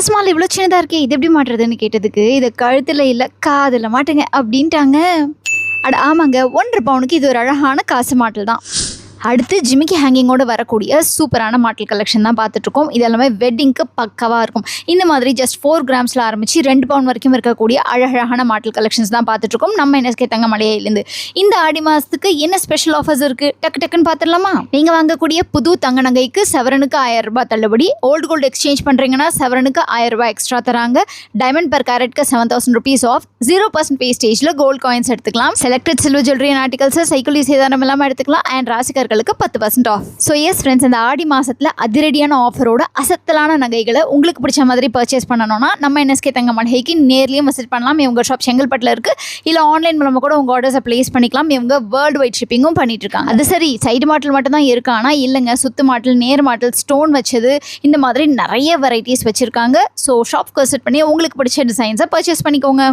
காசுமால் இவ்வளோ சின்னதாக இருக்கே, இது எப்படி மாட்டுறதுன்னு கேட்டதுக்கு, இதை கழுத்தில் இல்லை காதில் மாட்டுங்க அப்படின்ட்டாங்க. அட ஆமாங்க, 1.5 பவுனுக்கு இது ஒரு அழகான காசு மாட்டல் தான். அடுத்து ஜிமிக்கி ஹேங்கிங்கோடு வரக்கூடிய சூப்பரான மாட்டல் கலெக்ஷன் தான் பார்த்துட்ருக்கோம். இது எல்லாமே வெட்டிங்க்கு பக்காவாக இருக்கும். இந்த மாதிரி ஜஸ்ட் 4 கிராம்ஸில் ஆரம்பித்து 2 பவுன் வரைக்கும் இருக்கக்கூடிய அழகான மாட்டல் கலெக்ஷன்ஸ் தான் பார்த்துட்ருக்கோம் நம்ம NSK தங்க மலையிலேருந்து. இந்த ஆடி மாதத்துக்கு என்ன ஸ்பெஷல் ஆஃபர்ஸ் இருக்குது, டக்குன்னு பார்த்துடலாமா? நீங்கள் வாங்கக்கூடிய புது தங்க நகைக்கு சவரனுக்கு 1000 ரூபாய் தள்ளுபடி. ஓல்டு கோல்டு எக்ஸ்சேஞ்ச் பண்ணுறீங்கன்னா சவரனுக்கு 1000 ரூபாய் எக்ஸ்ட்ரா தராங்க. டைமண்ட் பெர் கேரட்க்கு 7000 rupees ஆஃப். 0% வேஸ்டேஜில் கோல்டு காயின்ஸ் எடுத்துக்கலாம். செலக்டட் சில்வர் ஜுவல்லரி அண்ட் ஆர்டிகல்ஸை சைக்கிள் சேதாரம் இல்லாமல் எடுத்துக்கலாம். அண்ட் ராசிகர் 10% ஆஃப். ஸோ எஸ் ஃப்ரெண்ட்ஸ், இந்த ஆடி மாதத்தில் அதிரடியான ஆஃபரோட அசத்தலான நகைகளை உங்களுக்கு பிடிச்ச மாதிரி பர்ச்சேஸ் பண்ணணும்னா நம்ம NSK தங்க மளிகைக்கு நேர்லேயும் விசிட் பண்ணலாம். இவங்க ஷாப் செங்கல்பட்டில் இருக்குது. இல்லை ஆன்லைன் மூலமாக கூட உங்கள் ஆர்டர்ஸை ப்ளேஸ் பண்ணிக்கலாம். இவங்க வேர்ல்டு வைட் ஷிப்பிங்கும் பண்ணிட்டு இருக்காங்க. அது சரி, சைடு மாட்டல் மட்டும் தான் இருக்கு, ஆனால் இல்லைங்க, சுத்து மாட்டல், நேர் மாட்டல், ஸ்டோன் வச்சது, இந்த மாதிரி நிறைய வெரைட்டிஸ் வச்சுருக்காங்க. ஸோ ஷாப்க்கு விசிட் பண்ணி உங்களுக்கு பிடிச்ச டிசைன்ஸை பர்ச்சேஸ் பண்ணிக்கோங்க.